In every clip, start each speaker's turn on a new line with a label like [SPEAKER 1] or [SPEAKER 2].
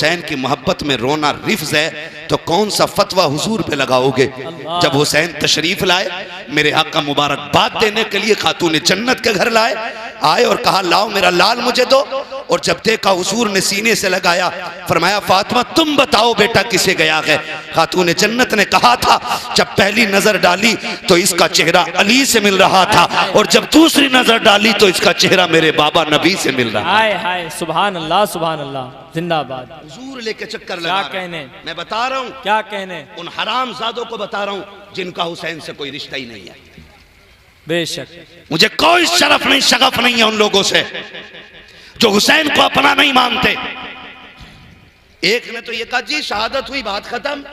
[SPEAKER 1] हुसैन की मोहब्बत में रोना रिफ्ज है तो कौन सा फतवा हुजूर पे लगाओगे? जब हुसैन तशरीफ लाए, मेरे आका मुबारकबाद देने के लिए खातून जन्नत के घर आए और कहा लाओ मेरा लाल मुझे दो। और जब देखा हुजूर ने सीने से लगाया, फरमाया फातिमा तुम बताओ बेटा किसे गया है? खातून जन्नत ने कहा था जब पहली नजर डाली तो इसका चेहरा अली से मिल रहा था, और जब दूसरी नजर डाली तो इसका चेहरा मेरे बाबा नबी से मिल रहा।
[SPEAKER 2] हाय हाय, सुभान अल्लाह जिंदाबाद।
[SPEAKER 1] हुजूर लेके चक्कर लगा कहने, मैं बता रहा हूँ
[SPEAKER 2] क्या कहने,
[SPEAKER 1] उन हरामजादों को बता रहा हूँ जिनका हुसैन से कोई रिश्ता ही नहीं है।
[SPEAKER 2] बेशक
[SPEAKER 1] मुझे कोई शरफ नहीं शगफ नहीं है उन लोगों से जो हुसैन को अपना नहीं मानते। एक ने तो ये कहा जी शहादत हुई बात खत्म।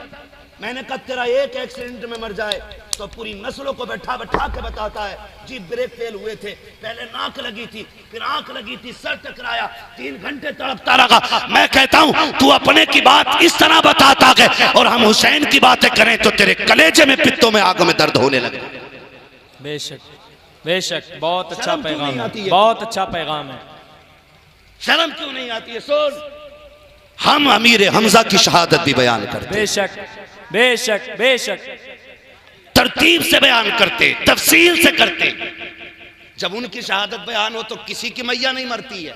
[SPEAKER 1] मैंने कहा तेरा एक एक्सीडेंट में मर जाए तो पूरी नस्लों को बैठा बैठा के बताता है जी ब्रेक फेल हुए थे, पहले नाक लगी थी, फिर आंख लगी थी, सर टकराया, 3 घंटे तड़पता रहा। मैं कहता हूं तू अपने की बात इस तरह बताता है और हम हुसैन की बातें करें तो तेरे कलेजे में पित्तों में आग में दर्द होने लगे।
[SPEAKER 2] बेशक बेशक, बहुत अच्छा पैगाम है, बहुत अच्छा पैगाम है।
[SPEAKER 1] शर्म क्यों नहीं आती है? सुन, हम अमीर हमजा की शहादत भी बयान करते,
[SPEAKER 2] बेशक बेशक बेशक,
[SPEAKER 1] तरतीब से बयान करते, तफसील से करते। जब उनकी शहादत बयान हो तो किसी की मैया नहीं मरती है,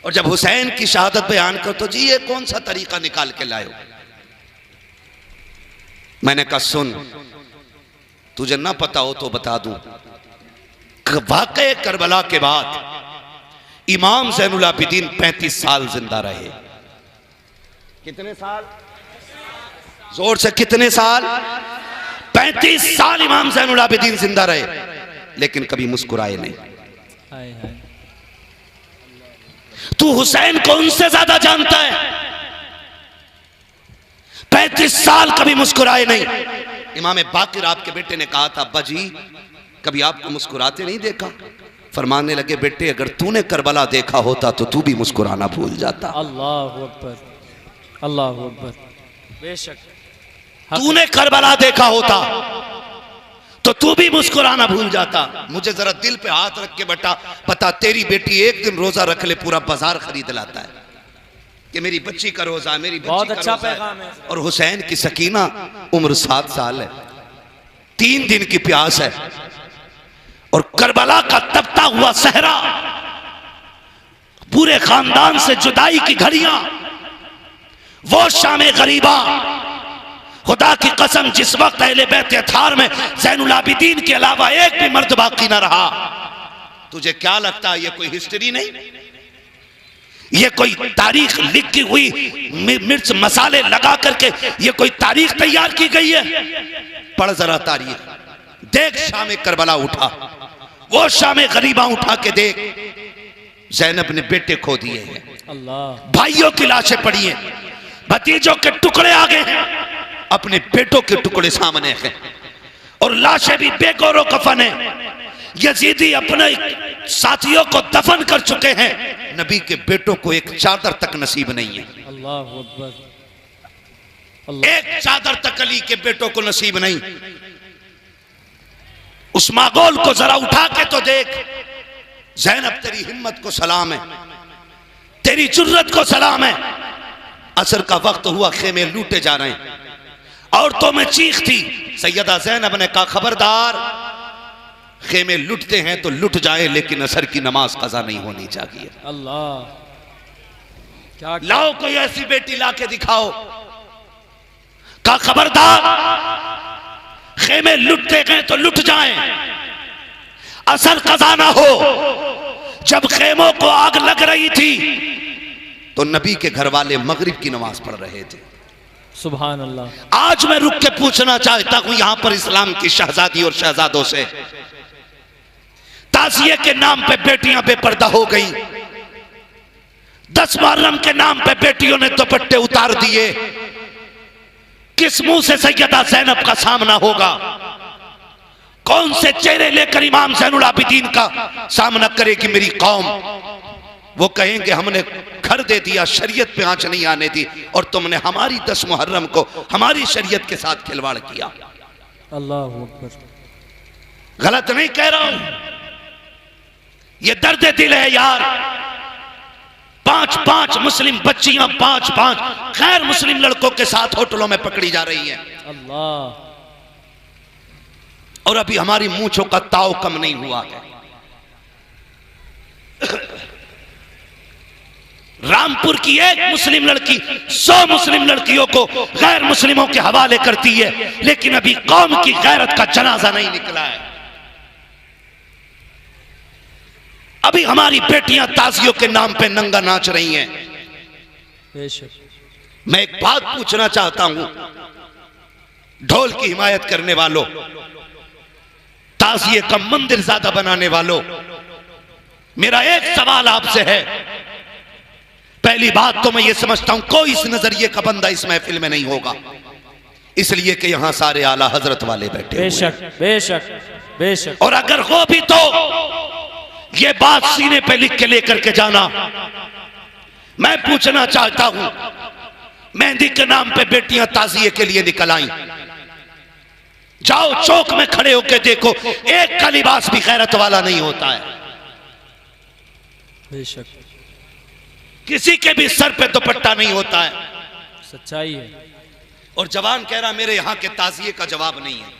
[SPEAKER 1] और जब हुसैन की शहादत बयान कर तो जी ये कौन सा तरीका निकाल के लाए हो? मैंने कहा सुन, तुझे ना पता हो तो बता दूं, वाक़े करबला के बाद इमाम ज़ैनुल आबिदीन 35 साल जिंदा रहे। कितने साल? जोर से कितने साल? 35 साल इमाम ज़ैनुल आबिदीन जिंदा रहे, लेकिन कभी मुस्कुराए नहीं।
[SPEAKER 2] हाय हाय,
[SPEAKER 1] तू हुसैन को उनसे ज्यादा जानता है, 35 साल कभी मुस्कुराए नहीं। इमाम बाकिर आपके बेटे ने कहा था अब्बा जी कभी आपको मुस्कुराते नहीं देखा। फरमाने लगे बेटे अगर तूने करबला देखा होता तो तू भी मुस्कुराना भूल जाता।
[SPEAKER 2] अल्लाहु अकबर, अल्लाहु अकबर। बेशक
[SPEAKER 1] तूने करबला देखा होता तो तू भी मुस्कुराना भूल जाता। मुझे जरा दिल पे हाथ रख के पता तेरी बेटी एक दिन रोजा रख ले पूरा बाजार खरीद लाता है कि मेरी बच्ची का रोजा, मेरी बच्ची
[SPEAKER 2] बहुत
[SPEAKER 1] का
[SPEAKER 2] अच्छा
[SPEAKER 1] रोजा
[SPEAKER 2] पैगाम है।
[SPEAKER 1] और हुसैन की सकीना उम्र 7 साल है, 3 दिन की प्यास है, और करबला का तपता हुआ सहरा, पूरे खानदान से जुदाई की घड़ियां, वो शामे गरीबा, खुदा की कसम जिस वक्त अहले बैत अथार में ज़ैनुल आबिदीन के अलावा एक भी मर्द बाकी ना रहा। तुझे क्या लगता है ये कोई हिस्ट्री नहीं, ये कोई तारीख लिखी हुई मिर्च मसाले लगा करके ये कोई तारीख तैयार की गई है? पढ़ जरा तारीख, देख शामे करबला उठा, वो शामे गरीबा उठा के देख। ज़ैनब ने बेटे खो दिए हैं,
[SPEAKER 2] अल्लाह,
[SPEAKER 1] भाइयों की लाशें पड़ी हैं, भतीजों के टुकड़े आ गए हैं, अपने बेटों के टुकड़े सामने हैं, और लाशें भी बेगौरो कफन है। यजीदी अपने साथियों को दफन कर चुके हैं, नबी के बेटों को एक चादर तक नसीब नहीं है।
[SPEAKER 2] अल्लाहु अकबर,
[SPEAKER 1] एक चादर तक अली के बेटों को नसीब नहीं। उस मागोल को जरा उठा के तो देख। ज़ैनब तेरी हिम्मत को सलाम है, तेरी जुर्रत को सलाम है। असर का वक्त हुआ, खेमे लूटे जा रहे हैं, औरतों में चीख थी। सैयदा ज़ैनब ने कहा खबरदार, खेमे लुटते हैं तो लुट जाए लेकिन असर की नमाज कज़ा नहीं होनी चाहिए।
[SPEAKER 2] अल्लाह, क्या
[SPEAKER 1] लाओ कोई ऐसी बेटी लाके दिखाओ। कहा खबरदार, खेमे लुटते गए तो लुट जाएं, असर कज़ा ना हो। जब खेमों को आग लग रही थी तो नबी के घर वाले मगरिब की नमाज पढ़ रहे थे।
[SPEAKER 2] सुभान अल्लाह।
[SPEAKER 1] आज मैं रुक के पूछना चाहता हूं यहां पर इस्लाम की शहजादी और शहजादों से, ताज़िये के नाम पे बेटियां बेपर्दा हो गई, 10 मुहर्रम के नाम पे बेटियों ने दुपट्टे उतार दिए। किस मुंह से सैयदा ज़ैनब का सामना होगा? कौन से चेहरे लेकर इमाम ज़ैनुल आबिदीन का सामना करेगी मेरी कौम? वो कहेंगे हमने घर दे दिया, शरीयत पे आंच नहीं आने दी, और तुमने हमारी 10 मुहर्रम को हमारी शरीयत के साथ खिलवाड़ किया।
[SPEAKER 2] अल्लाहु अकबर।
[SPEAKER 1] गलत नहीं कह रहा हूं, ये दर्द दिल है यार। 5-5 मुस्लिम बच्चियां 5-5 गैर मुस्लिम लड़कों के साथ होटलों में पकड़ी जा रही हैं।
[SPEAKER 2] अल्लाह।
[SPEAKER 1] और अभी हमारी मूंछों का ताव कम नहीं हुआ है। रामपुर की एक मुस्लिम लड़की 100 मुस्लिम लड़कियों को गैर मुस्लिमों के हवाले करती है, लेकिन अभी कौम की गैरत का जनाजा नहीं निकला है। अभी हमारी बेटियां ताजियों के नाम पे नंगा नाच रही हैं। मैं एक बात पूछना चाहता हूं ढोल की हिमायत करने वालों, ताजिए का मंदिर ज्यादा बनाने वालों, मेरा एक सवाल आपसे है। पहली बात तो मैं ये समझता हूं कोई इस नजरिए का बंदा इस महफिल में नहीं होगा, इसलिए कि यहां सारे आला हजरत वाले बैठे।
[SPEAKER 2] बेशक बेशक बेशक।
[SPEAKER 1] और अगर हो भी तो ये बात सीने पे लिख के लेकर के जाना। मैं पूछना चाहता हूं मेहंदी के नाम पे बेटियां ताजिए के लिए निकल आई, जाओ चौक में खड़े होकर देखो, एक का लिबास भी गैरत वाला नहीं होता है।
[SPEAKER 2] बेशक।
[SPEAKER 1] किसी के भी सर पे दुपट्टा नहीं होता है।
[SPEAKER 2] सच्चाई है।
[SPEAKER 1] और जवान कह रहा मेरे यहां के ताजिए का जवाब नहीं है।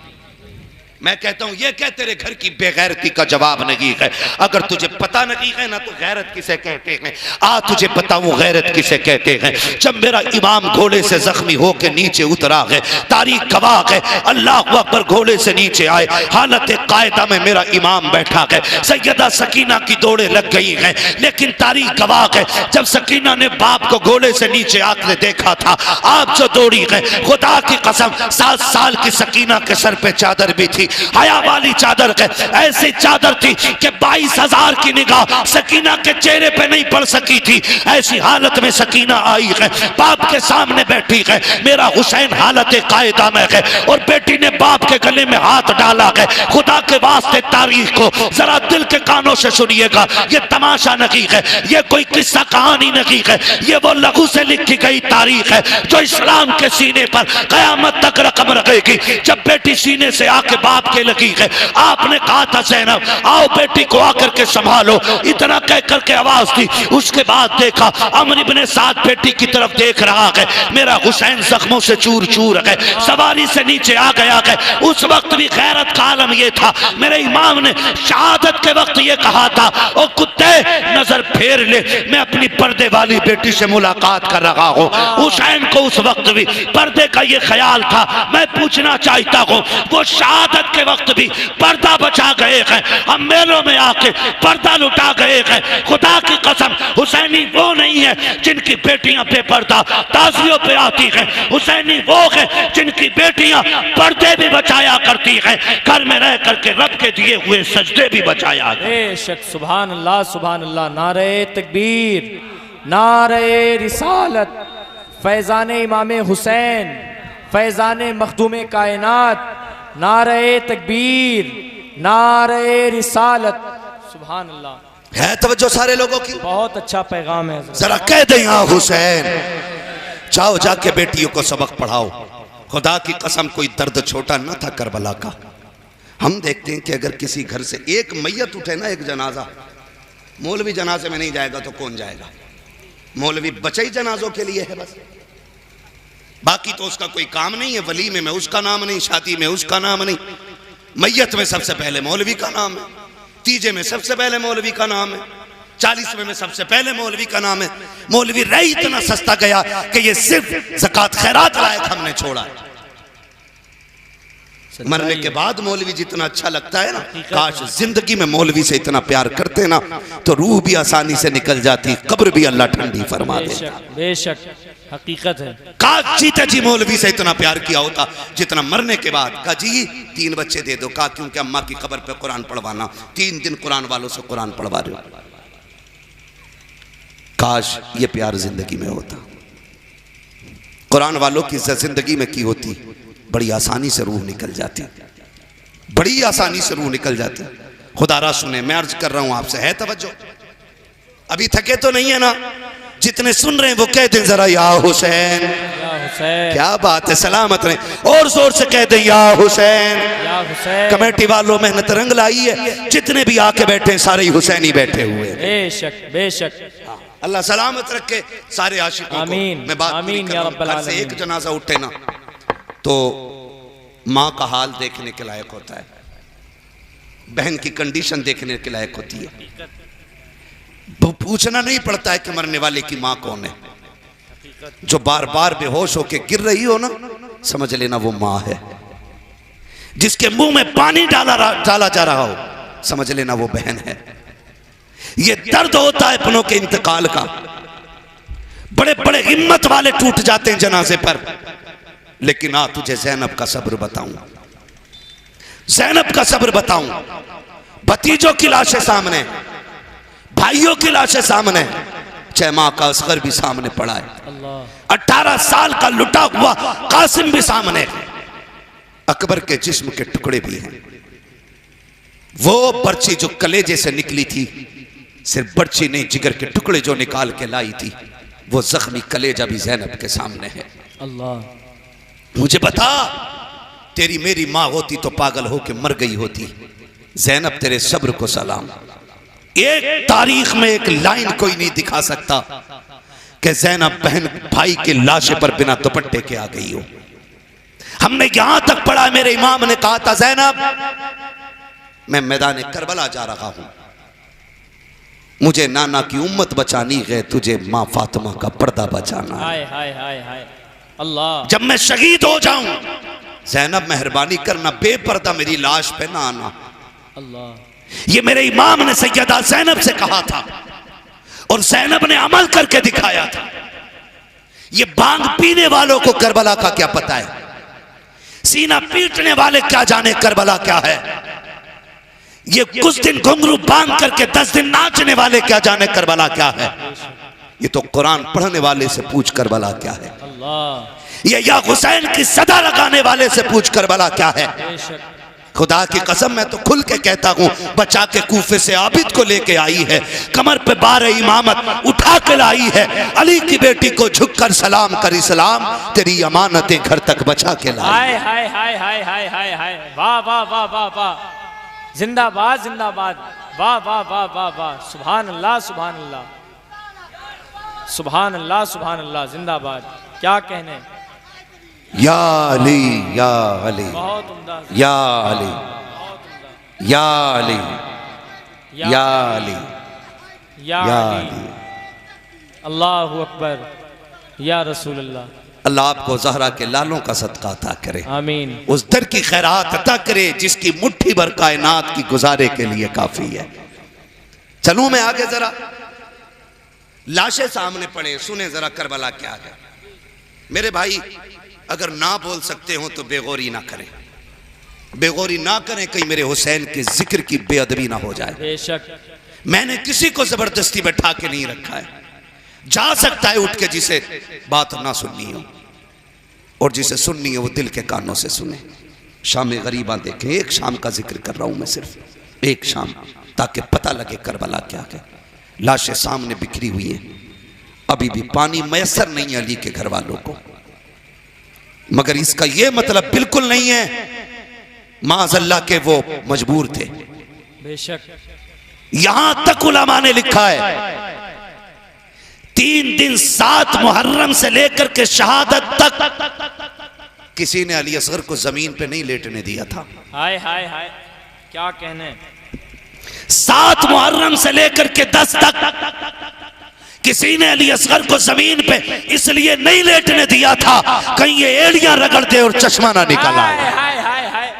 [SPEAKER 1] मैं कहता हूं ये क्या तेरे घर की बेगैरती का जवाब नहीं है? अगर तुझे पता नहीं है ना तो गैरत किसे कहते हैं, आ तुझे बताऊं गैरत किसे कहते हैं। जब मेरा इमाम घोड़े से जख्मी होके नीचे उतरा है, तारीख गवाह है, अल्लाह अकबर घोड़े से नीचे आए, हालत कायदा में मेरा इमाम बैठा है, सैयदा सकीना की दौड़े लग गई हैं, लेकिन तारीख गवाह है जब सकीना ने बाप को घोड़े से नीचे आकर देखा था, आप जो दौड़ी है, खुदा की कसम 7 साल की सकीना के सर पे चादर भी थी, हया वाली चादर है, ऐसी चादर थी कि 22,000 की निगाह सकीना के चेहरे पे नहीं पड़ सकी थी। ऐसी हालत में सकीना आई है, बाप के सामने बैठी है, मेरा हुसैन हालत कायदा में है, और बेटी ने बाप के गले में हाथ डाला है। खुदा के वास्ते तारीख को जरा दिल के कानों से सुनिएगा, ये तमाशा नहीं है, ये कोई किस्सा कहानी नहीं है, ये वो लघु से लिखी गई तारीख है जो इस्लाम के सीने पर कयामत तक रकम रखेगी। जब बेटी सीने से आके बाप के लगी है, आपने कहा था ज़ैनब आओ बेटी को आकर के संभालो, इतना कह करके आवाज दी। उसके बाद देखा अमर इब्ने साद बेटी की तरफ देख रहा है, मेरा हुसैन जख्मों से चूर चूर है, सवारी से नीचे आ गया है। उस वक्त भी गैरत का आलम यह था, मेरे इमाम ने शहादत के वक्त ये कहा था ओ कुत्ते नजर फेर ले, मैं अपनी पर्दे वाली बेटी से मुलाकात कर रहा हूं। हुसैन को उस वक्त भी पर्दे का ये ख्याल था। मैं पूछना चाहता हूं वो शहादत के वक्त भी पर्दा बचा गए हैं, हम मेलों में आके पर्दा लुटा गए हैं। खुदा की कसम हुसैनी वो नहीं है जिनकी बेटियां बेपर्दा ताजियों पे आती हैं, हुसैनी वो है जिनकी बेटियां पर्दे भी बचाया करती हैं, घर में रह करके रब के दिए हुए सजदे भी बचाया।
[SPEAKER 2] बेशक सुभान अल्लाह सुभान अल्लाह। नारे तकबीर, नारे रिसालत, फैजान इमाम हुसैन, फैजान मखदूम कायनात, नारे तकबीर, नारे रिसालत। सुभान अल्लाह।
[SPEAKER 1] है तवज्जो सारे लोगों की?
[SPEAKER 2] बहुत अच्छा पैगाम है।
[SPEAKER 1] जरा कह दे यहाँ हुसैन, जाओ जाके बेटियों को सबक पढ़ाओ। खुदा की कसम कोई दर्द छोटा न था करबला का। हम देखते हैं कि अगर किसी घर से एक मैयत उठे ना, एक जनाजा, मौलवी जनाजे में नहीं जाएगा तो कौन जाएगा? मौलवी बचे ही जनाजों के लिए है बस, बाकी तो उसका कोई काम नहीं है। वलीमे में उसका नाम नहीं, शादी में उसका नाम नहीं, मैयत में सबसे पहले मौलवी का नाम है, तीजे में सबसे पहले मौलवी का नाम है, 40वें में सबसे पहले मौलवी का नाम है। मौलवी रह इतना सस्ता गया कि ये सिर्फ ज़कात खैरात लायक हमने छोड़ा। मरने के बाद मौलवी जितना अच्छा लगता है ना, काश जिंदगी में मौलवी से इतना प्यार करते ना तो रूह भी आसानी से निकल जाती, कब्र भी अल्लाह ठंडी फरमा देता।
[SPEAKER 2] बेशक हकीकत है।
[SPEAKER 1] काश जीते जी मौलवी से इतना प्यार किया होता जितना मरने के बाद। कहा जी 3 बच्चे दे दो, कहा क्योंकि अम्मा की कब्र पे कुरान पढ़वाना, 3 दिन कुरान वालों से कुरान पढ़वा रहे हो। काश ये प्यार जिंदगी में होता, कुरान वालों की इज्जत जिंदगी में की होती, बड़ी आसानी से रूह निकल जाती, बड़ी आसानी से रूह निकल जाती। खुदारा सुने, मैं अर्ज कर रहा हूं आपसे, है तवज्जो? अभी थके तो नहीं है ना? जितने सुन रहे हैं वो कह दें जरा या हुसैन। क्या बात है, सलामत रहे, और जोर से कह दें या हुसैन। कमेटी वालों मेहनत रंग लाई है, जितने भी आके बैठे सारे ही हुसैनी बैठे हुए।
[SPEAKER 2] बेशक बेशक।
[SPEAKER 1] अल्लाह सलामत रखे सारे आशिकों को।
[SPEAKER 2] आमीन,
[SPEAKER 1] मैं बात
[SPEAKER 2] आमीन
[SPEAKER 1] पूरी
[SPEAKER 2] या
[SPEAKER 1] कर
[SPEAKER 2] रब्बल
[SPEAKER 1] रहा हूं। घर से एक
[SPEAKER 2] आलमीन।
[SPEAKER 1] जनाजा उठे ना तो माँ का हाल देखने के लायक होता है, बहन की कंडीशन देखने के लायक होती है। पूछना नहीं पड़ता है कि मरने वाले की माँ कौन है। जो बार बार बेहोश होके गिर रही हो ना, समझ लेना वो माँ है। जिसके मुंह में पानी डाला जा रहा हो, समझ लेना वो बहन है। ये दर्द होता है अपनों के इंतकाल का। बड़े बड़े हिम्मत वाले टूट जाते हैं जनाजे पर। लेकिन आ तुझे ज़ैनब का सब्र बताऊं, ज़ैनब का सब्र बताऊं। भतीजों की लाशें सामने, भाइयों की लाशें सामने, चाहे माँ का असगर भी सामने पड़ा है, 18 साल का लुटा हुआ कासिम भी सामने, अकबर के जिस्म के टुकड़े भी हैं। वो पर्ची जो कलेजे से निकली थी, सिर्फ पर्ची नहीं, जिगर के टुकड़े जो निकाल के लाई थी, वो जख्मी कलेजा भी ज़ैनब के सामने है।
[SPEAKER 2] अल्लाह,
[SPEAKER 1] मुझे बता, तेरी मेरी माँ होती तो पागल होके मर गई होती। ज़ैनब तेरे सब्र को सलाम। एक तारीख में एक लाइन कोई नहीं दिखा सकता कि ज़ैनब बहन भाई की लाशे पर बिना दुपट्टे के आ गई हो। हमने यहां तक पढ़ा, मेरे इमाम ने कहा था, ज़ैनब मैं मैदान करबला जा रहा हूं, मुझे नाना की उम्मत बचानी है, तुझे माँ फातिमा का पर्दा बचाना है।
[SPEAKER 2] हाय हाय हाय हाय अल्लाह।
[SPEAKER 1] जब मैं शहीद हो जाऊं, ज़ैनब मेहरबानी करना बेपर्दा मेरी लाश पे ना आना।
[SPEAKER 2] अल्लाह,
[SPEAKER 1] ये मेरे इमाम ने सैयदा ज़ैनब से कहा था और ज़ैनब ने अमल करके दिखाया था। ये भांग पीने वालों को करबला का क्या पता है, सीना पीटने वाले क्या जाने करबला क्या है। ये कुछ दिन घुंघरू बांध करके 10 दिन नाचने वाले क्या जाने करबला क्या है। ये तो कुरान पढ़ने वाले से पूछ करबला क्या है।
[SPEAKER 2] अल्लाह,
[SPEAKER 1] ये या हुसैन की सदा लगाने वाले से पूछ करबला क्या है।
[SPEAKER 2] बेशक
[SPEAKER 1] खुदा की कसम मैं तो खुल के कहता हूँ, बचा के कूफे से आबिद को लेके आई है, कमर पे बार इमामत उठा के लाई है, अली की बेटी को झुककर सलाम कर इस्लाम तेरी अमानतें घर तक बचा के लाई।
[SPEAKER 2] हाय हाय हाय हाय हाय हाय हाय, वाह वाह वाह वाह वाह, जिंदाबाद जिंदाबाद, वाह वाह वाह वाह वाह, सुभान अल्लाह सुभान अल्लाह, सुभान अल्लाह सुभान अल्लाह, जिंदाबाद। क्या कहने,
[SPEAKER 1] या अली या अली
[SPEAKER 2] बहुत उम्दा,
[SPEAKER 1] या अली
[SPEAKER 2] बहुत उम्दा,
[SPEAKER 1] या अली या अली
[SPEAKER 2] या
[SPEAKER 1] या
[SPEAKER 2] अली,
[SPEAKER 1] अली।
[SPEAKER 2] अल्लाहु अकबर, या रसूल अल्लाह।
[SPEAKER 1] अल्लाह आपको ज़हरा के लालों का सदका अता करे,
[SPEAKER 2] आमीन।
[SPEAKER 1] उस दर की खैरात अता करे जिसकी मुट्ठी भर कायनात की गुजारे के लिए काफी है। चलूं मैं आगे जरा, लाशें सामने पड़े, सुने जरा करबला क्या है। मेरे भाई अगर ना बोल सकते हो तो बेगौरी ना करें, बेगौरी ना करें, कहीं मेरे हुसैन के जिक्र की बेअदबी ना हो जाए।
[SPEAKER 2] बेशक,
[SPEAKER 1] मैंने किसी को जबरदस्ती बैठा के नहीं रखा है। जा सकता है उठ के जिसे बात ना सुननी हो, और जिसे सुननी है वो दिल के कानों से सुने। शाम गरीबा देखें, एक शाम का जिक्र कर रहा हूं मैं, सिर्फ एक शाम, ताकि पता लगे करबला क्या है। लाशें सामने बिखरी हुई हैं, अभी भी पानी मैसर नहीं है अली के घर वालों को, मगर इसका यह मतलब बिल्कुल नहीं है माज़अल्लाह के वो मजबूर थे।
[SPEAKER 2] बेशक,
[SPEAKER 1] यहां तक उलमा ने लिखा है 3 दिन 7 मुहर्रम से लेकर के शहादत तक किसी ने अली असगर को जमीन पे नहीं लेटने दिया था।
[SPEAKER 2] हाय हाय हाय, क्या कहने,
[SPEAKER 1] 7 मुहर्रम से लेकर के 10 तक किसी ने अली असगर को जमीन पे इसलिए नहीं लेटने दिया था कहीं ये एड़ियां रगड़ दे और चश्मा ना निकल
[SPEAKER 2] हाय
[SPEAKER 1] आए।
[SPEAKER 2] हाय हाय हाय,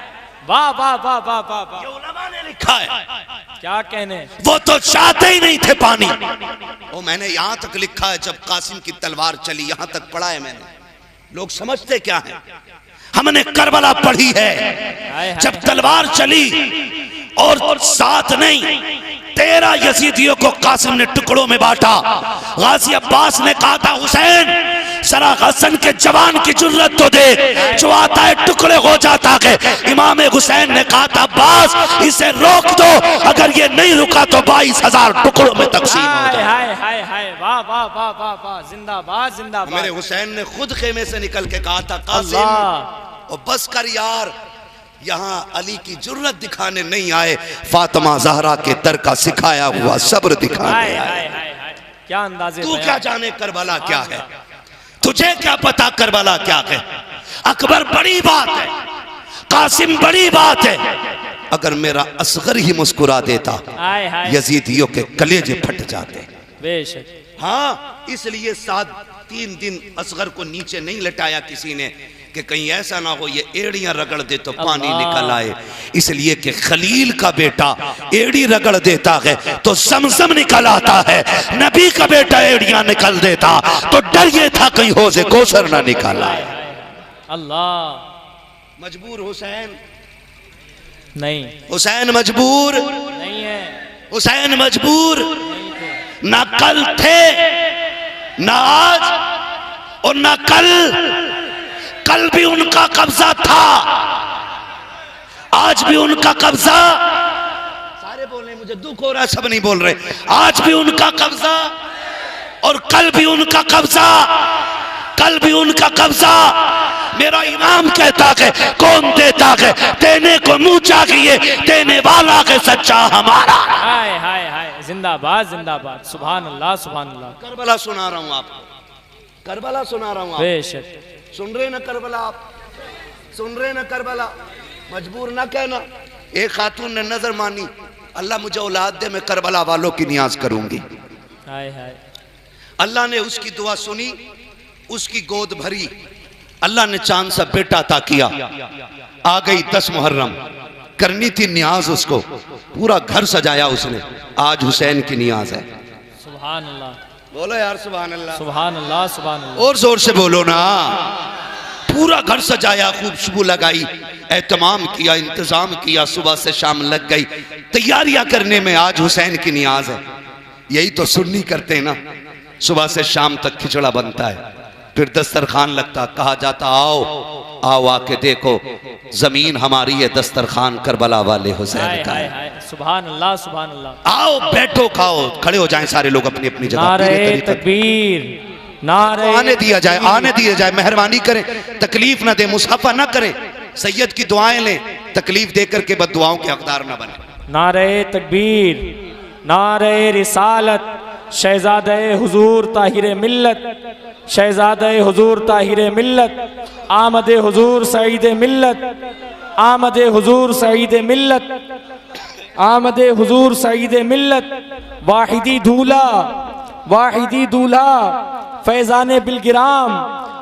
[SPEAKER 2] वाह वाह वाह वाह वाह वाह,
[SPEAKER 1] ये उलमा ने लिखा है,
[SPEAKER 2] क्या कहने,
[SPEAKER 1] वो तो चाहते ही नहीं थे पानी। वो मैंने यहां तक लिखा है, जब कासिम की तलवार चली, यहां तक पढ़ा है मैंने। लोग समझते क्या है, हमने करबला पढ़ी है, जब तलवार चली और साथ नहीं 13 यजीदियों को कासिम ने टुकड़ों में बांटा। गाजी अब्बास ने कहा था, हुसैन सरा हसन के जवान की जुर्रत तो दे, जो आता है टुकड़े हो जाता है। इमाम हुसैन ने कहा था, अब्बास इसे रोक दो, अगर ये नहीं रुका तो 22,000 टुकड़ों में तकसीम हो
[SPEAKER 2] हाय
[SPEAKER 1] जाए।
[SPEAKER 2] हाय हाय हाय, वाह वाह वाह वाह वाह, जिंदाबाद जिंदाबाद।
[SPEAKER 1] मेरे हुसैन ने खुद खेमे से निकल के कहा था, कासिम
[SPEAKER 2] अल्लाह,
[SPEAKER 1] और बस कर यार, यहाँ अली की जुर्रत दिखाने नहीं आए, फातिमा ज़हरा के दर का सिखाया हुआ सब्र दिखाने
[SPEAKER 2] हाय
[SPEAKER 1] आए।
[SPEAKER 2] हाय हाय हाय, क्या अंदाजे
[SPEAKER 1] तू
[SPEAKER 2] बयां।
[SPEAKER 1] क्या जाने करबला क्या है, तुझे क्या पता करबला क्या है। अकबर बड़ी बात है, कासिम बड़ी बात है। अगर मेरा असगर ही मुस्कुरा देता
[SPEAKER 2] हाय हाय
[SPEAKER 1] यजीदियों के कलेजे फट जाते।
[SPEAKER 2] बेशक।
[SPEAKER 1] हाँ, इसलिए 3 दिन असगर को नीचे नहीं लटाया किसी ने कि कहीं ऐसा ना हो ये एड़ियां रगड़ दे तो पानी निकल आए। इसलिए कि खलील का बेटा एड़ी रगड़ देता है तो समसम निकल आता है, नबी का बेटा एड़ियां निकल देता तो डर ये था कहीं हो से कोसर ना निकल आए।
[SPEAKER 2] अल्लाह।
[SPEAKER 1] मजबूर हुसैन
[SPEAKER 2] नहीं,
[SPEAKER 1] हुसैन मजबूर
[SPEAKER 2] नहीं है,
[SPEAKER 1] हुसैन मजबूर
[SPEAKER 2] नहीं थे।
[SPEAKER 1] ना कल थे ना आज और ना कल। कल भी उनका कब्जा था, आज भी उनका कब्जा। सारे बोल रहे, मुझे दुख हो रहा है, सब नहीं बोल रहे। आज भी उनका कब्जा और कल भी उनका कब्जा, कल भी उनका कब्जा। मेरा इमाम कहता है कौन देता है, देने को मुंह चाहिए, देने वाला है सच्चा हमारा।
[SPEAKER 2] हाय हाय हाय, जिंदाबाद जिंदाबाद, सुभान अल्लाह सुभान अल्लाह।
[SPEAKER 1] करबला सुना रहा हूं आपको, करबला सुना रहा हूं आपको।
[SPEAKER 2] बेशक।
[SPEAKER 1] सुन रहे ना करबला, आप सुन रहे ना करबला। मजबूर ना कहना। एक खातून ने नजर मानी, अल्लाह मुझे औलाद दे, मैं करबला वालों की नियाज करूंगी।
[SPEAKER 2] हाय हाय।
[SPEAKER 1] अल्लाह ने उसकी दुआ सुनी, उसकी गोद भरी, अल्लाह ने चांद सा बेटा अता किया। आ गई 10 मुहर्रम, करनी थी नियाज उसको, पूरा घर सजाया उसने। आज हुसैन की नियाज है।
[SPEAKER 2] सुभान अल्लाह,
[SPEAKER 1] बोलो यार सुभान अल्लाह,
[SPEAKER 2] सुभान अल्लाह, सुभान अल्लाह।
[SPEAKER 1] और जोर से बोलो ना। पूरा घर सजाया, खूब खुशबू लगाई, एहतमाम किया, इंतजाम किया, सुबह से शाम लग गई तैयारियां करने में। आज हुसैन की नियाज है। यही तो सुन्नी करते हैं ना, सुबह से शाम तक खिचड़ा बनता है, फिर दस्तरखान लगता, कहा जाता आओ आओ आके देखो, जमीन हमारी है, दस्तरखान करबला वाले हुसैन का
[SPEAKER 2] हाय
[SPEAKER 1] है।
[SPEAKER 2] हाय, सुभान अल्लाह सुभान अल्लाह।
[SPEAKER 1] आओ बैठो खाओ, खड़े हो जाएं सारे लोग अपनी अपनी जगह।
[SPEAKER 2] नारे
[SPEAKER 1] पूरे तरीके-
[SPEAKER 2] तकबीर, नारे
[SPEAKER 1] आने दिया जाए, आने दिया जाए, मेहरबानी करें, तकलीफ ना दे, मुसाफा ना करें, सैयद की दुआएं लें, तकलीफ देकर के बददुआओं के हकदार ना बने।
[SPEAKER 2] नारे तकबीर, नारे रिसालत, शहजादे हुजूर ताहिर मिल्लत, शहजादे हुजूर ताहिर मिल्लत, आमदे हुजूर सईद मिल्लत, आमदे हुजूर सईद मिल्लत, आमदे हुजूर सईद मिल्लत, वाहिदी दूल्हा, वाहिदी दूल्हा, फैजान बिलगिराम,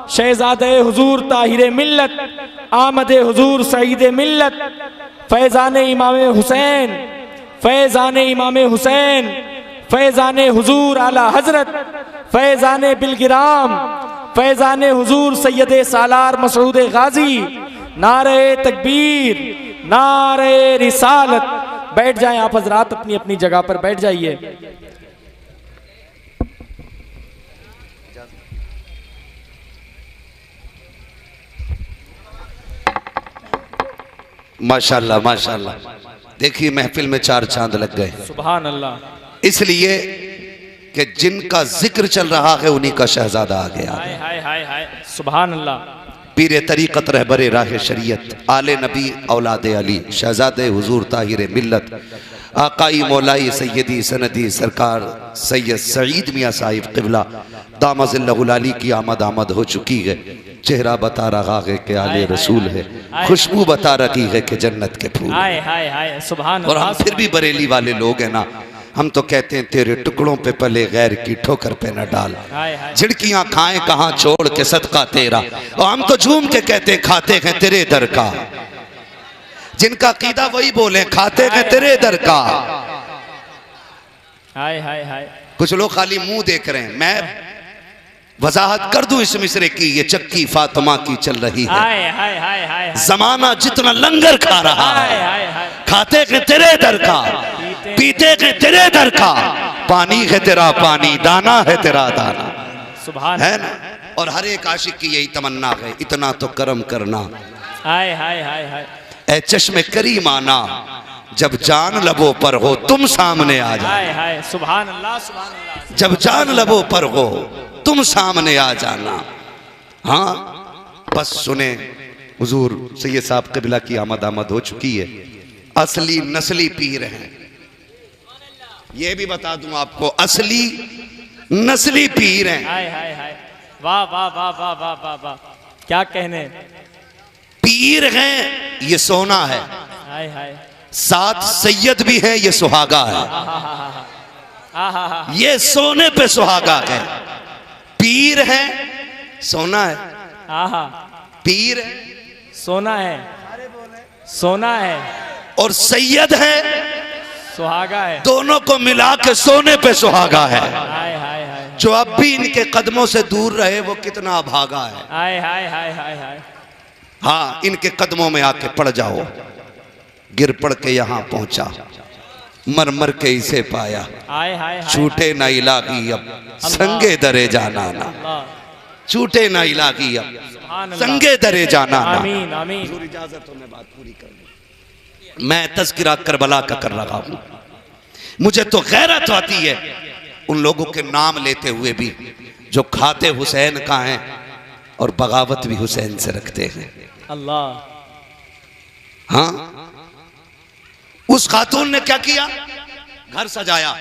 [SPEAKER 2] शहजादे हुजूर ताहिर मिल्लत, आमदे हुजूर सईद मिल्लत, फैजान इमाम हुसैन, फैजान इमाम हुसैन, फैजान हुजूर आला हजरत, फैजान बिलगिराम, फैजान हुजूर सैयद सालार मसऊद गाजी। नारे तकबीर, नारे रिसालत। बैठ जाएं आप हजरात, अपनी अपनी जगह पर बैठ जाइए।
[SPEAKER 1] माशाल्लाह माशाल्लाह, देखिए महफिल में 4 चांद लग गए।
[SPEAKER 2] सुभान अल्लाह।
[SPEAKER 1] इसलिए कि जिनका जिक्र चल रहा है उन्हीं का शहजादा आ गया।
[SPEAKER 2] हाय हाय हाय हाय, सुभान अल्लाह।
[SPEAKER 1] पीर तरीक़त रहबर राह शरीयत, आले नबी औलाद अली, शहजादे हुजूर ताहिर मिल्लत, आकाई मौलाई सैयदी सनदी सरकार सैयद सईद मियाँ साहिब क़िबला दामज़िल्लहुल-आली की आमद हो चुकी है। चेहरा बता रहा है कि आले रसूल है, खुशबू बता रही है कि जन्नत के फूल।
[SPEAKER 2] हाय हाय हाय, सुभान
[SPEAKER 1] और
[SPEAKER 2] अल्लाह।
[SPEAKER 1] हम फिर भी बरेली वाले लोग हैं ना, हम तो कहते हैं तेरे टुकड़ों पे पले गैर की ठोकर पे न डाल,
[SPEAKER 2] हाय हाय।
[SPEAKER 1] झिड़कियां खाएं कहाँ छोड़ के सदका तेरा। और हम तो झूम के कहते खाते हैं तेरे दर का, जिनका कीदा वही बोले खाते हैं तेरे दर का।
[SPEAKER 2] हाय हाय हाय।
[SPEAKER 1] कुछ लोग खाली मुंह देख रहे हैं। मैं वजाहत कर दूं इस मिसरे की, ये चक्की फातिमा की चल रही है।
[SPEAKER 2] हाय हाय हाय हाय।
[SPEAKER 1] जमाना जितना लंगर खा रहा
[SPEAKER 2] हाय
[SPEAKER 1] है,
[SPEAKER 2] हाय हाय।
[SPEAKER 1] खाते हैं तेरे दर का, पीते हैं तेरे दर का, पानी है तेरा पानी, दाना है तेरा दाना,
[SPEAKER 2] सुभान
[SPEAKER 1] है ना। और हर एक आशिक की यही तमन्ना है, इतना तो करम करना
[SPEAKER 2] हाय हाय हाय हाय।
[SPEAKER 1] ए चश्मे करीम आना, जब जान लबों पर हो तुम सामने आ जाओ।
[SPEAKER 2] हाय हाय, सुभान अल्लाह सुभान अल्लाह।
[SPEAKER 1] जब जान लबों पर हो तुम सामने आ जाना। हाँ बस सुने, हुजूर सैयद साहब क़िबला की आमद हो चुकी है। असली नस्ली पीर हैं, ये भी बता दूं आपको, असली नस्ली पीर हैं।
[SPEAKER 2] हाय हाय हाय, वाह वाह वाह वाह वाह वाह वाह, क्या कहने।
[SPEAKER 1] पीर हैं ये सोना है,
[SPEAKER 2] हाय हाय,
[SPEAKER 1] साथ सैयद भी है ये सुहागा है। ये सोने पे सुहागा है। पीर है सोना है, पीर है
[SPEAKER 2] सोना है, सोना है
[SPEAKER 1] और सैयद है
[SPEAKER 2] सुहागा है।
[SPEAKER 1] दोनों को मिला के सोने पे सुहागा है।
[SPEAKER 2] हाय हाय हाय,
[SPEAKER 1] जो अब भी इनके कदमों से दूर रहे वो कितना अभागा है।
[SPEAKER 2] हाय हाय हाय हाय हाय,
[SPEAKER 1] हाँ, इनके कदमों में आके पड़ जाओ। गिर पड़ के यहाँ पहुंचा, मर मर के इसे पाया।
[SPEAKER 2] हाय हाय,
[SPEAKER 1] छूटे ना इलाही अब संगे दरे जाना ना, छूटे ना इलाही अब संगे दरे जाना ना।
[SPEAKER 2] आमीन आमीन।
[SPEAKER 1] इजाजत हो मैं बात पूरी कर लूं। मैं तज़किरा करबला का कर रहा हूं। मुझे तो गैरत आती है उन लोगों के नाम लेते हुए भी जो खाते हुसैन का हैं और बगावत भी हुसैन से रखते हैं।
[SPEAKER 2] अल्लाह,
[SPEAKER 1] हाँ, उस खातून ने क्या किया? घर सजाया,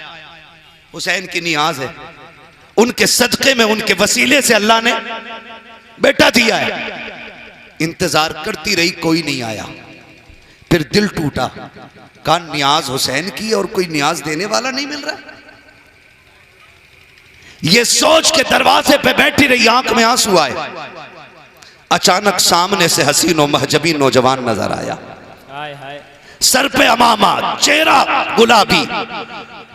[SPEAKER 1] हुसैन की नियाज है, उनके सदके में उनके वसीले से अल्लाह ने बेटा दिया है। इंतजार करती रही, कोई नहीं आया। फिर दिल टूटा, कहा नियाज हुसैन की और कोई नियाज देने वाला नहीं मिल रहा। ये सोच के दरवाजे पे बैठी रही, आंख में आंसू आए। अचानक सामने से हसीन और महजबी नौजवान नजर आया।
[SPEAKER 2] हाय हाय,
[SPEAKER 1] सर पे अमामा, चेहरा गुलाबी,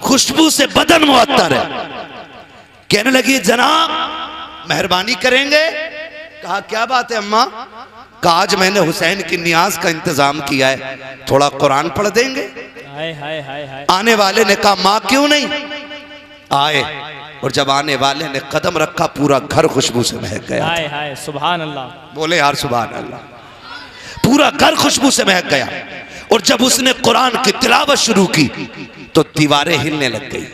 [SPEAKER 1] खुशबू से बदन मुअत्तर है। कहने लगी जनाब मेहरबानी करेंगे। कहा क्या बात है अम्मा? कहा आज मैंने हुसैन की नियाज का इंतजाम किया है, थोड़ा कुरान पढ़ देंगे?
[SPEAKER 2] हाय हाय हाय हाय,
[SPEAKER 1] आने वाले ने कहा मां क्यों नहीं? आए, और जब आने वाले ने कदम रखा पूरा घर खुशबू से महक गया।
[SPEAKER 2] हाय हाय, सुभान अल्लाह।
[SPEAKER 1] बोले यार सुभान अल्लाह। पूरा घर खुशबू से महक गया। और जब उसने कुरान की तिलावत शुरू की तो दीवारें हिलने लग गई।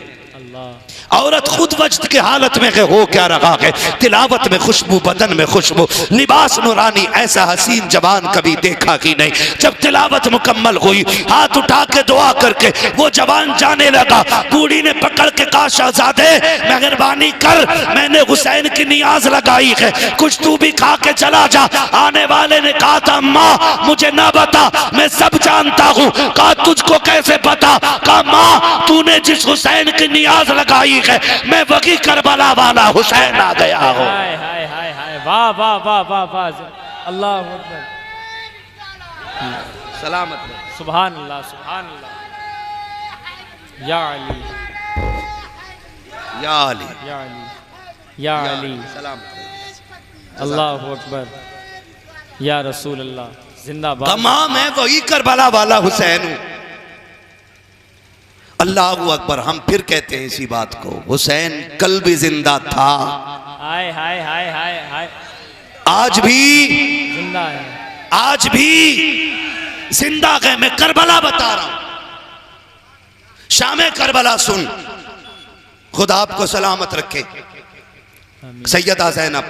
[SPEAKER 1] औरत खुद वजद के हालत में हो क्या रहा है, तिलावत में खुशबू, बदन में खुशबू, लिबास नूरानी, ऐसा हसीन जवान कभी देखा कि नहीं। जब तिलावत मुकम्मल हुई, हाथ उठा के दुआ करके वो जवान जाने लगा। बूढ़ी ने पकड़ के कहा शहजादे मेहरबानी कर, मैंने हुसैन की नियाज लगाई है, कुछ तू भी खा के चला जा। आने वाले ने कहा था माँ मुझे ना बता, मैं सब जानता हूँ। कहा तुझको कैसे पता? कहा माँ तूने जिस हुसैन की नियाज लगाई है मैं वही करबला वाला हुसैन आ गया हूँ।
[SPEAKER 2] हाय हाय हाय हाय, वाह वाह वाह वाह वाह, अल्लाह अकबर,
[SPEAKER 1] सलामत
[SPEAKER 2] सुभान अल्लाह सुभान अल्लाह। या अली
[SPEAKER 1] या अली
[SPEAKER 2] या अली या अली,
[SPEAKER 1] सलामत।
[SPEAKER 2] अल्लाह अकबर, या रसूल अल्लाह, जिंदाबाद।
[SPEAKER 1] कमा मैं वही करबला वाला हुसैन हूँ। अल्लाह अकबर। हम फिर कहते हैं इसी बात को, हुसैन कल भी जिंदा था,
[SPEAKER 2] हाय हाय हाय हाय हाय,
[SPEAKER 1] आज भी
[SPEAKER 2] जिंदा है,
[SPEAKER 1] आज भी जिंदा है। मैं करबला बता रहा हूं, शाम करबला सुन। खुदा आपको सलामत रखे। सैयदा ज़ैनब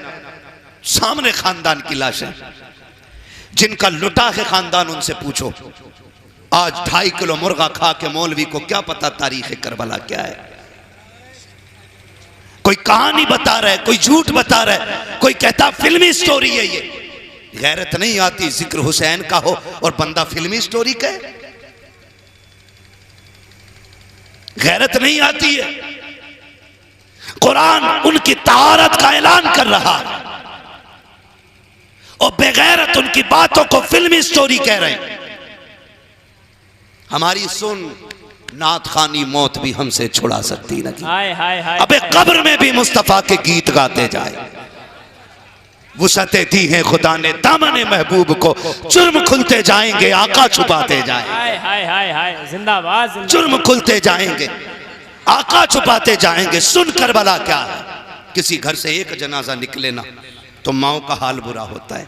[SPEAKER 1] सामने खानदान की लाशें, जिनका लुटा है खानदान, उनसे पूछो आज 2.5 किलो मुर्गा खा के मौलवी को क्या पता तारीख करबला क्या है। कोई कहानी बता रहा है, कोई झूठ बता रहा है, कोई कहता फिल्मी स्टोरी है। ये गैरत नहीं आती जिक्र हुसैन का हो और बंदा फिल्मी स्टोरी कहे? गैरत नहीं आती है। कुरान उनकी तहारत का ऐलान कर रहा है और बेगैरत उनकी बातों को फिल्मी स्टोरी कह रहे हैं। हमारी सुन नात खानी मौत भी हमसे छुड़ा सकती न की।
[SPEAKER 2] हाय हाय हाय,
[SPEAKER 1] अबे कब्र में भी मुस्तफा के गीत गाते जाए। वुसअतें दी हैं खुदा ने दामन महबूब को, जुर्म खुलते जाएंगे आका छुपाते जाए।
[SPEAKER 2] हाय हाय हाय हाय, जिंदाबाद जिंदाबाद।
[SPEAKER 1] जुर्म खुलते जाएंगे आका छुपाते जाएंगे। सुन करबला क्या है। किसी घर से एक जनाजा निकले ना तो माओ का हाल बुरा होता है,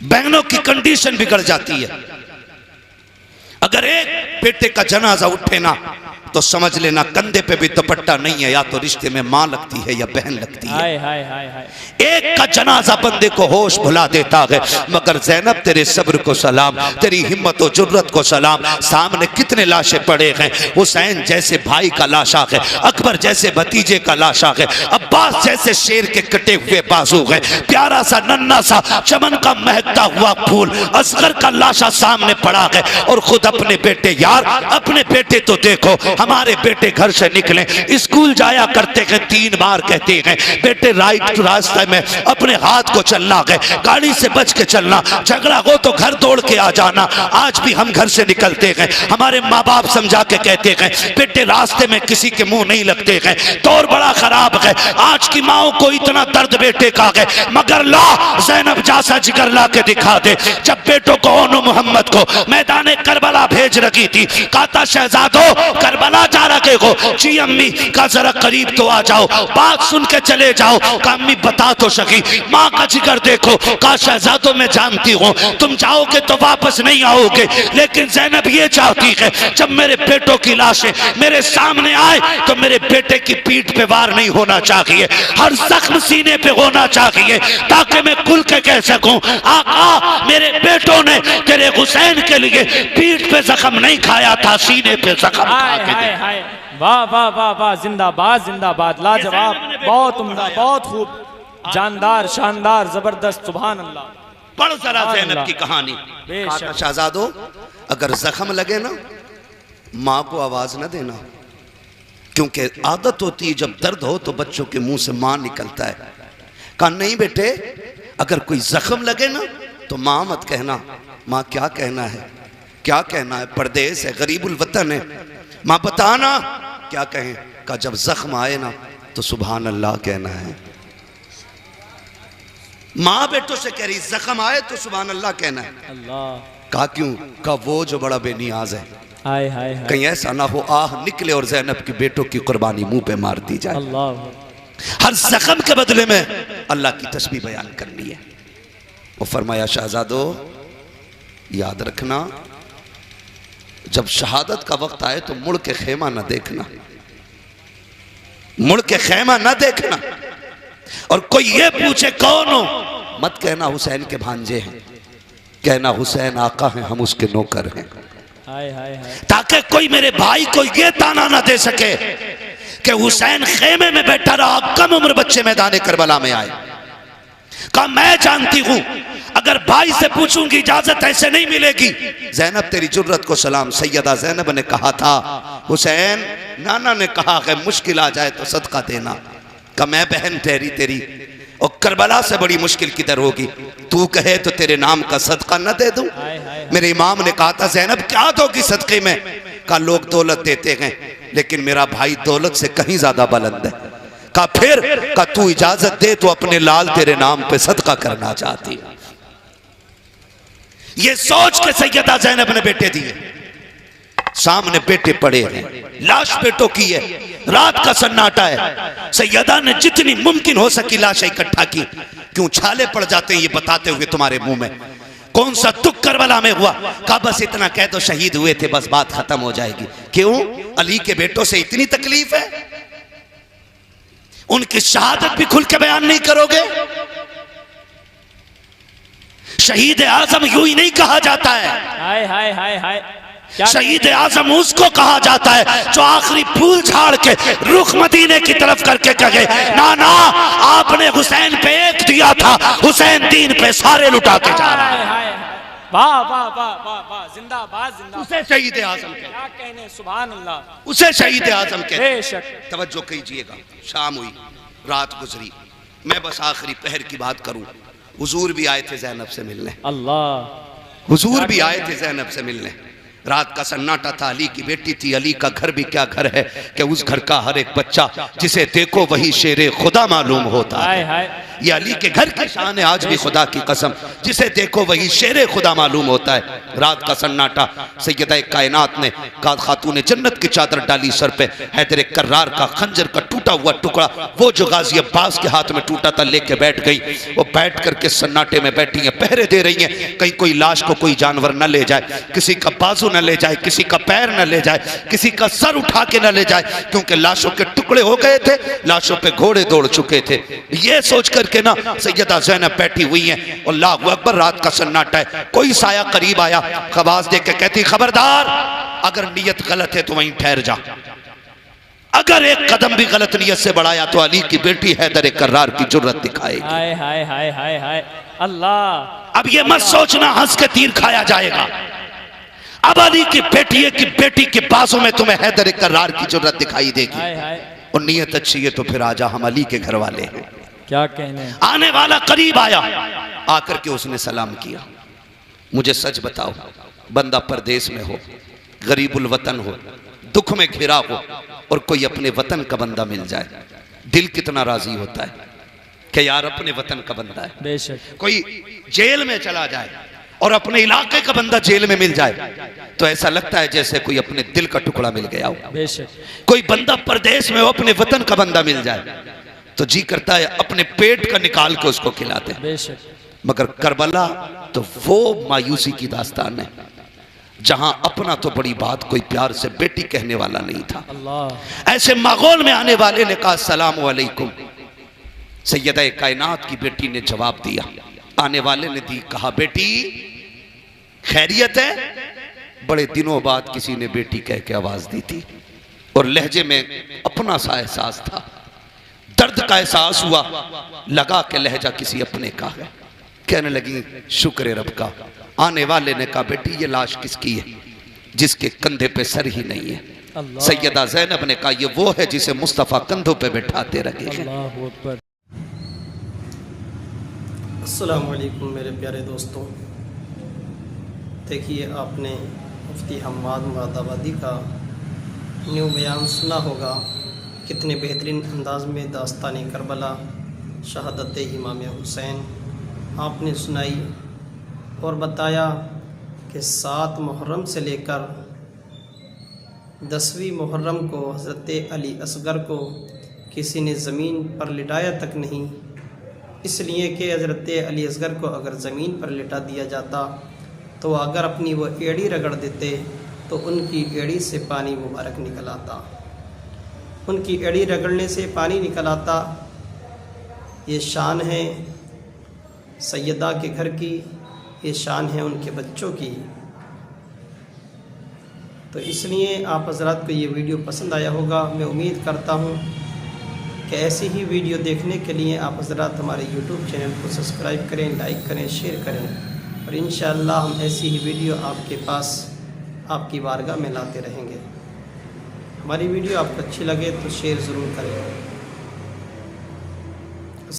[SPEAKER 1] बहनों की कंडीशन बिगड़ जाती है। अगर एक बेटे का जनाजा उठे ना तो समझ लेना कंधे पे भी दुपट्टा नहीं है, या तो रिश्ते में माँ लगती है या बहन लगती है।
[SPEAKER 2] हाय हाय हाय हाय।
[SPEAKER 1] एक का जनाजा बंदे को होश भुला देता है। मगर ज़ैनब तेरे सब्र को सलाम, तेरी हिम्मत और जुर्रत को सलाम। सामने कितने लाशें पड़े हैं, हुसैन जैसे भाई का लाशा है, अकबर जैसे भतीजे का लाशा है, अब्बास जैसे शेर के कटे हुए बाजू है, प्यारा सा नन्ना सा चमन का महकता हुआ फूल असगर का लाशा सामने पड़ा है। और खुद अपने बेटे, यार अपने बेटे तो देखो, हमारे बेटे घर से निकले स्कूल जाया करते हैं, 3 बार कहते हैं बेटे राइट रास्ते में अपने हाथ को चलना है, गाड़ी से बच के चलना, झगड़ा हो तो घर दौड़ के आ जाना। आज भी हम घर से निकलते हैं, हमारे माँ बाप समझा के कहते हैं बेटे रास्ते में किसी के मुंह नहीं लगते हैं, दौर बड़ा खराब है। आज की माओ को इतना दर्द बेटे का है, मगर ला ज़ैनब जैसा जिगर ला के दिखा दे। जब बेटों को ओनो मोहम्मद को मैदान करबला भेज रखी थी, कहता शहजादो करबला जा रखे हो, जी अम्मी का जरा करीब तो आ जाओ, बात सुन के चले जाओ। का अम्मी बता तो सकी, माँ का जिगर देखो। का शहजादो मैं जानती हूँ तुम जाओगे तो वापस नहीं आओगे, लेकिन ज़ैनब ये चाहती है जब मेरे बेटों की लाशें मेरे सामने आए तो मेरे बेटे की पीठ पे वार नहीं होना चाहिए, हर जख्म सीने पे होना चाहिए, ताकि मैं खुल के कह सकूं आका मेरे बेटों ने तेरे हुसैन के लिए पीठ पे जख्म नहीं खाया था, सीने पे जख्म खा के
[SPEAKER 2] हाय हाय। वाह वाह वाह वाह, जिंदाबाद जिंदाबाद, लाजवाब, बहुत उम्दा, बहुत खूब, जानदार, शानदार, जबरदस्त, सुभान अल्लाह।
[SPEAKER 1] पढ़ जरा ज़ैनब की कहानी।
[SPEAKER 2] बेशक।
[SPEAKER 1] शहजादो अगर जख्म लगे ना माँ को आवाज न देना, क्योंकि आदत होती है जब दर्द हो तो बच्चों के मुंह से माँ निकलता है। कहा नहीं बेटे, अगर कोई जख्म लगे ना तो माँ मत कहना। माँ क्या कहना है, क्या कहना है, परदेश है, गरीबुल वतन है, माँ बताना क्या कहें। का जब जख्म आए ना तो सुभान अल्लाह कहना है। माँ बेटों से कह रही जख्म आए तो सुभान अल्लाह कहना है।
[SPEAKER 2] अल्लाह।
[SPEAKER 1] कहा क्यों? का वो जो बड़ा बेनियाज है,
[SPEAKER 2] हाय हाय हाय।
[SPEAKER 1] कहीं ऐसा ना हो आह निकले और ज़ैनब की बेटों की कुर्बानी मुंह पे मार दी जाए।
[SPEAKER 2] अल्लाह।
[SPEAKER 1] हर जख्म के बदले में अल्लाह की तस्बीह बयान करनी है। वो फरमाया शहजादो याद रखना, जब शहादत का वक्त आए तो मुड़ के खेमा न देखना, मुड़ के खेमा न देखना। और कोई ये पूछे कौन हो, मत कहना हुसैन के भांजे हैं, कहना हुसैन आका हैं, हम उसके नौकर हैं।
[SPEAKER 2] हाय हाय हाय।
[SPEAKER 1] ताकि कोई मेरे भाई को ये ताना ना दे सके कि हुसैन खेमे में बैठा रहा, कम उम्र बच्चे मैदान करबला में आए। कहा मैं जानती हूं अगर भाई से पूछूंगी इजाजत ऐसे नहीं मिलेगी। ज़ैनब तेरी जुर्रत को सलाम। सैयदा ज़ैनब ने कहा था हुसैन नाना ने कहा है मुश्किल आ जाए तो सदका देना। का मैं बहन ठहरी तेरी, और करबला से बड़ी मुश्किल किधर होगी, तू कहे तो तेरे नाम का सदका न दे दूं। मेरे इमाम ने कहा था ज़ैनब क्या दोगी सदके में? का लोग दौलत देते हैं लेकिन मेरा भाई दौलत से कहीं ज्यादा बुलंद है। का फिर का तू इजाजत दे तो अपने लाल तेरे नाम पे सदका करना चाहती। ये सोच के सैयदा ज़ैनब ने बेटे दिए। सामने बेटे पड़े हैं, लाश बेटों की है, रात का सन्नाटा है। सैयदा ने जितनी मुमकिन हो सकी लाशें इकट्ठा की। क्यों छाले पड़ जाते हैं ये बताते हुए तुम्हारे मुंह में? कौन सा दुख करबला में हुआ? कहा बस इतना कह दो शहीद हुए थे, बस बात खत्म हो जाएगी। क्यों? अली के बेटों से इतनी तकलीफ है? उनकी शहादत भी खुल के बयान नहीं करोगे? शहीद आजम यूं ही नहीं कहा जाता है।
[SPEAKER 2] हाय हाय हाय हाय।
[SPEAKER 1] शहीद आजम उसको कहा जाता है जो आखिरी फूल झाड़ के रुख मदीने की तरफ करके कहे ना ना आपने हुसैन पे एक दिया था, हुसैन दीन पे सारे लुटा के जा रहा है।
[SPEAKER 2] वाह वाह वाह वाह वाह, जिंदाबाद जिंदाबाद।
[SPEAKER 1] उसे शहीद आजम के
[SPEAKER 2] क्या कहने, सुभान अल्लाह।
[SPEAKER 1] उसे शहीद आजम के।
[SPEAKER 2] बेशक।
[SPEAKER 1] तवज्जो कीजिएगा, शाम हुई, रात गुजरी, मैं बस आखिरी पहर की बात करूं। हुजूर भी आए थे ज़ैनब से मिलने।
[SPEAKER 2] अल्लाह।
[SPEAKER 1] हुजूर भी आए थे ज़ैनब से मिलने। रात का सन्नाटा था, अली की बेटी थी। अली का घर भी क्या घर है कि उस घर का हर एक बच्चा जिसे देखो वही शेरे खुदा मालूम होता है। ये अली के घर की शान है आज भी, खुदा की कसम। जिसे देखो वही शेर खुदा मालूम होता है। रात का सन्नाटा, सैयदा कायनात ने खातून जन्नत की चादर डाली सर पे, हैदर कर्रार का खंजर का टूटा हुआ टुकड़ा वो जो गाजी अब्बास के हाथ में टूटा था लेके बैठ गई। वो बैठ करके सन्नाटे में बैठी है, पहरे दे रही है कहीं कोई लाश को कोई जानवर न ले जाए, किसी का बाजू न ले जाए, किसी का पैर न ले जाए, किसी का सर उठा के न ले जाए, क्योंकि लाशों के टुकड़े हो गए थे, लाशों पे घोड़े दौड़ चुके थे। ये सोच करके ना सैयदा ज़ैनब बैठी हुई है। अल्लाहु अकबर, रात का सन्नाटा है। कोई साया करीब आया, आवाज दे के कहती खबरदार, अगर नीयत गलत है तो वहीं ठहर जा। अगर एक कदम भी गलत नीयत से बढ़ाया तो अली की बेटी हैदर कर्रार की जुर्रत दिखाएगी।
[SPEAKER 2] हाय हाय हाय हाय हाय अल्लाह।
[SPEAKER 1] अब ये मत सोचना हंस के तीर खाया जाएगा। अब अली की बेटी है कि बेटी के बाजू में तुम्हें हैदर कर्रार की जुर्रत दिखाई देगी।
[SPEAKER 2] हाय हाय।
[SPEAKER 1] और नीयत अच्छी है तो फिर आजा, हम अली के घर वाले हैं।
[SPEAKER 2] क्या कहने।
[SPEAKER 1] आने वाला करीब आया, आकर के उसने सलाम किया। मुझे सच बताओ, बंदा परदेश में हो, गरीबुल वतन हो, दुख में घिरा हो और कोई अपने वतन का बंदा मिल जाए, दिल कितना राजी होता है कि यार अपने वतन का बंदा है।
[SPEAKER 2] बेशक।
[SPEAKER 1] कोई जेल में चला जाए और अपने इलाके का बंदा जेल में मिल जाए तो ऐसा लगता है जैसे कोई अपने दिल का टुकड़ा मिल गया हो।
[SPEAKER 2] बेशक।
[SPEAKER 1] कोई बंदा परदेश में हो, अपने वतन का बंदा मिल जाए तो जी करता है अपने पेट का निकाल के उसको खिलाते।
[SPEAKER 2] बेशक।
[SPEAKER 1] मगर करबला तो वो मायूसी की दास्तान है जहां अपना तो बड़ी बात, कोई प्यार से बेटी कहने वाला नहीं था।
[SPEAKER 2] अल्लाह।
[SPEAKER 1] ऐसे माहौल में आने वाले ने कहा सलाम वालेकुम। सैयदा कायनात की बेटी ने जवाब दिया। आने वाले ने दी, कहा बेटी खैरियत है? बड़े दिनों बाद किसी ने बेटी कह के आवाज दी थी और लहजे में अपना सा एहसास था, दर्द का एहसास हुआ, लगा के लहजा किसी अपने का है। कहने लगी शुक्र रब का। आने वाले ने कहा बेटी ये लाश किसकी है जिसके कंधे पे सर ही नहीं है? सैयदा ज़ैनब ने कहा ये वो है जिसे मुस्तफ़ा कंधों पे बैठाते रखे।
[SPEAKER 2] अल्लाहु अकबर।
[SPEAKER 3] अस्सलाम वालेकुम मेरे प्यारे दोस्तों। देखिए आपने मुफ्ती हम्माद मुरादाबादी का न्यू बयान सुना होगा। कितने बेहतरीन अंदाज में दास्तान करबला, शहादत इमाम हुसैन आपने सुनाई और बताया कि 7 मुहर्रम से लेकर 10वीं मुहर्रम को हज़रत अली असगर को किसी ने ज़मीन पर लिटाया तक नहीं, इसलिए कि हज़रत अली असगर को अगर ज़मीन पर लिटा दिया जाता तो अगर अपनी वो एड़ी रगड़ देते तो उनकी एड़ी से पानी मुबारक निकल आता, उनकी एड़ी रगड़ने से पानी निकल आता। ये शान है सैयदा के घर की, ये शान है उनके बच्चों की। तो इसलिए आप हज़रात को ये वीडियो पसंद आया होगा। मैं उम्मीद करता हूँ कि ऐसी ही वीडियो देखने के लिए आप हज़रात हमारे यूट्यूब चैनल को सब्सक्राइब करें, लाइक करें, शेयर करें और इंशाअल्लाह हम ऐसी ही वीडियो आपके पास, आपकी बारगाह में लाते रहेंगे। हमारी वीडियो आपको अच्छी लगे तो शेयर ज़रूर करें।